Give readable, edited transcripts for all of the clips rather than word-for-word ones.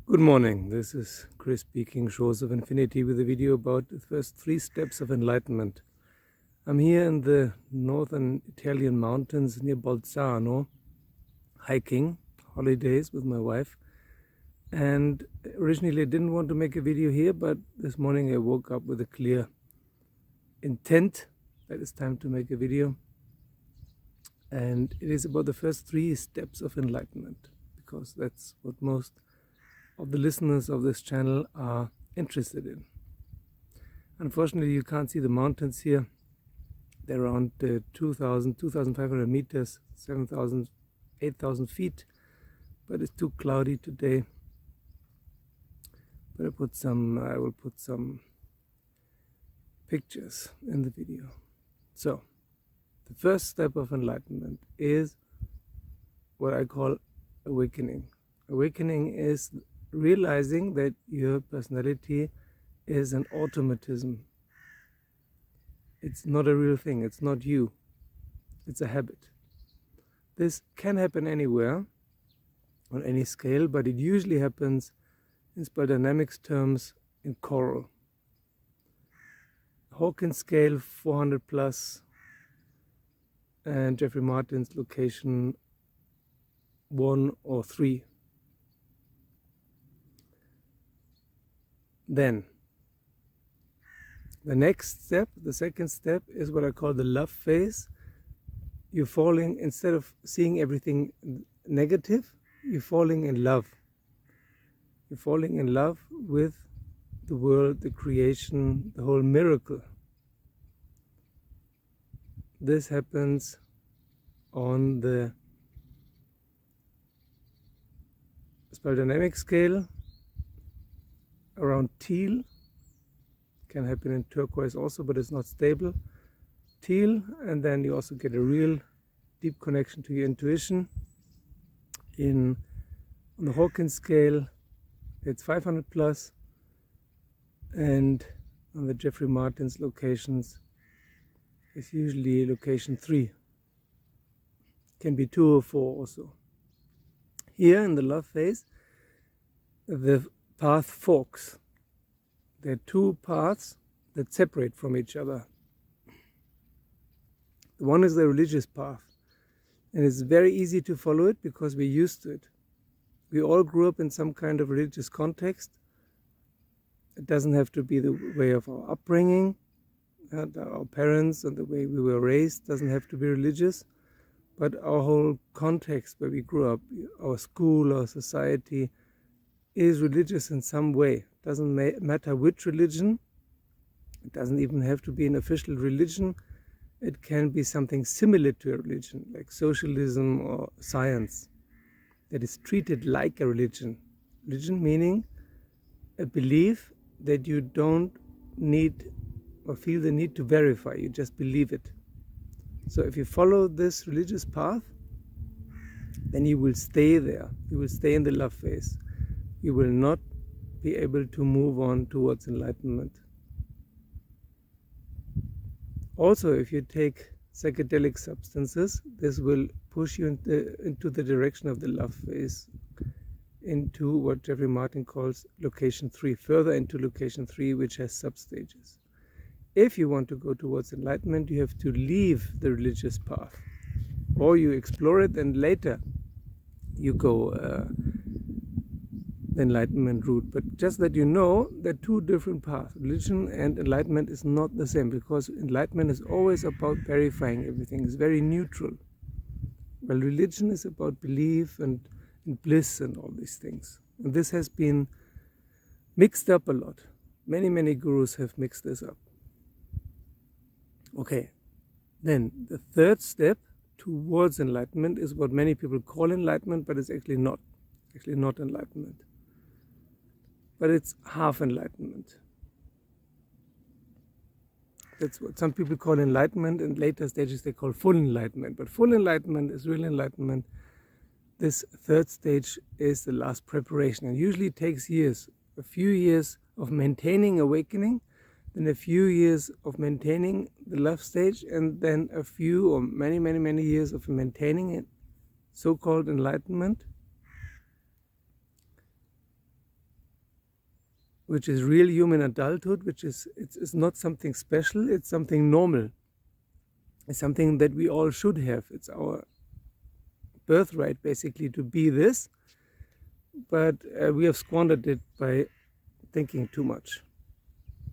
Good morning, this is Chris speaking, Shores of Infinity, with a video about the first 3 steps of enlightenment. I'm here in the northern Italian mountains near Bolzano, hiking, holidays with my wife. And originally I didn't want to make a video here, but this morning I woke up with a clear intent that it's time to make a video. And it is about the first 3 steps of enlightenment, because that's what most of the listeners of this channel are interested in. Unfortunately, you can't see the mountains here. They're around 2,500 meters, 7,000, 8,000 feet, but it's too cloudy today. But I will put some pictures in the video. So, the first step of enlightenment is what I call awakening. Awakening is realizing that your personality is an automatism. It's not a real thing, it's not you, it's a habit. This can happen anywhere, on any scale, but it usually happens in spell dynamics terms in coral. Hawkins scale 400 plus, and Jeffrey Martin's location 1 or 3. Then, the next step, the second step, is what I call the love phase. You're falling, instead of seeing everything negative, you're falling in love. You're falling in love with the world, the creation, the whole miracle. This happens on the spell dynamic scale around teal. Can happen in turquoise also, but it's not stable. Teal, and then you also get a real deep connection to your intuition. On the Hawkins scale, it's 500 plus, and on the Jeffrey Martin's locations, it's usually location 3. Can be 2 or 4 also. Here in the love phase, the path forks. There are 2 paths that separate from each other. One is the religious path, and it's very easy to follow it because we're used to it. We all grew up in some kind of religious context. It doesn't have to be the way of our upbringing, and our parents and the way we were raised doesn't have to be religious, but our whole context where we grew up, our school, our society, is religious in some way. Doesn't matter which religion. It doesn't even have to be an official religion. It can be something similar to a religion, like socialism or science, that is treated like a religion. Religion meaning a belief that you don't need or feel the need to verify. You just believe it. So if you follow this religious path, then you will stay there. You will stay in the love phase. You will not be able to move on towards enlightenment. Also, if you take psychedelic substances, this will push you into the direction of the love phase, into what Jeffrey Martin calls location 3, further into location 3, which has substages. If you want to go towards enlightenment, you have to leave the religious path, or you explore it and later you go the enlightenment route. But just that you know, there are 2 different paths. Religion and enlightenment is not the same, because enlightenment is always about verifying everything. It's very neutral. Well, religion is about belief and bliss and all these things. And this has been mixed up a lot. Many gurus have mixed this up. Okay, then the third step towards enlightenment is what many people call enlightenment, but it's actually not enlightenment. But it's half enlightenment. That's what some people call enlightenment, and later stages they call full enlightenment. But full enlightenment is real enlightenment. This third stage is the last preparation, and usually it takes years, a few years of maintaining awakening, then a few years of maintaining the love stage, and then a few or many years of maintaining it, so-called enlightenment. which is real human adulthood, which is it's not something special, it's something normal. It's something that we all should have. It's our birthright, basically, to be this. But we have squandered it by thinking too much.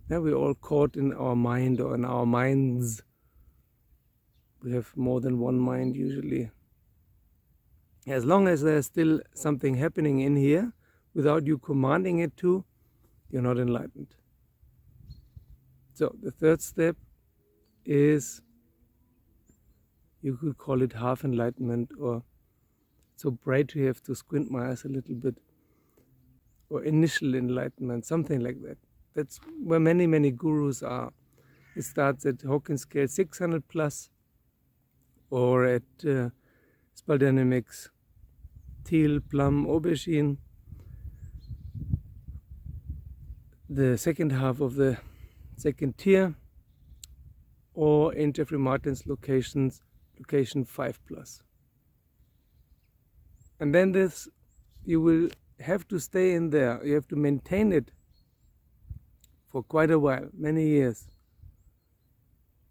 Now we're all caught in our mind or in our minds. We have more than one mind usually. As long as there's still something happening in here, without you commanding it to, you're not enlightened. So the third step is, you could call it half enlightenment, or so bright you have to squint my eyes a little bit, or initial enlightenment, something like that. That's where many gurus are. It starts at Hawkins scale 600 plus, or at Spaldynamics, teal, plum, aubergine. The second half of the second tier, or in Jeffrey Martin's location 5 plus. And then this, you will have to stay in there. You have to maintain it for quite a while, many years,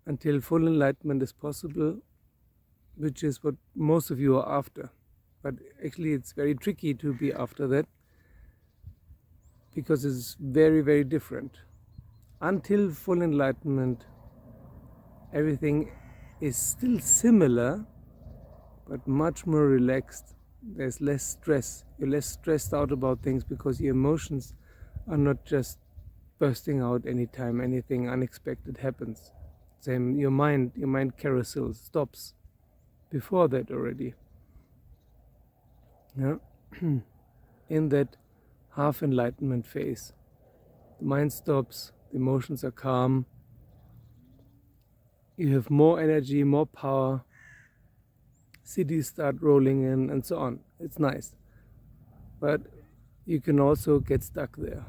until full enlightenment is possible, which is what most of you are after. But actually it's very tricky to be after that, because it's very different. Until full enlightenment, everything is still similar, but much more relaxed. There's less stress. You're less stressed out about things, because your emotions are not just bursting out anytime anything unexpected happens. Same, your mind carousel stops before that already. Yeah? In that half enlightenment phase, the mind stops, the emotions are calm, you have more energy, more power, cities start rolling in, and so on. It's nice. But you can also get stuck there.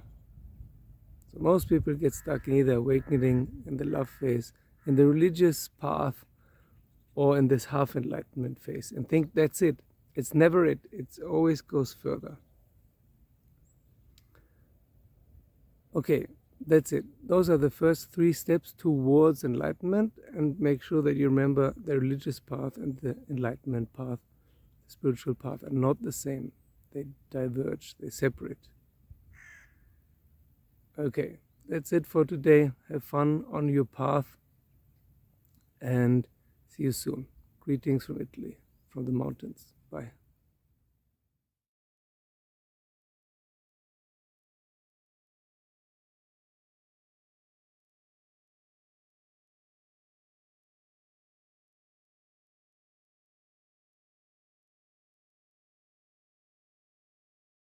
So most people get stuck in either awakening, in the love phase, in the religious path, or in this half enlightenment phase, and think that's it. It's never it. It always goes further. Okay, that's it. Those are the first 3 steps towards enlightenment, and make sure that you remember the religious path and the enlightenment path, the spiritual path, are not the same. They diverge, they separate. Okay, that's it for today. Have fun on your path, and see you soon. Greetings from Italy, from the mountains. Bye.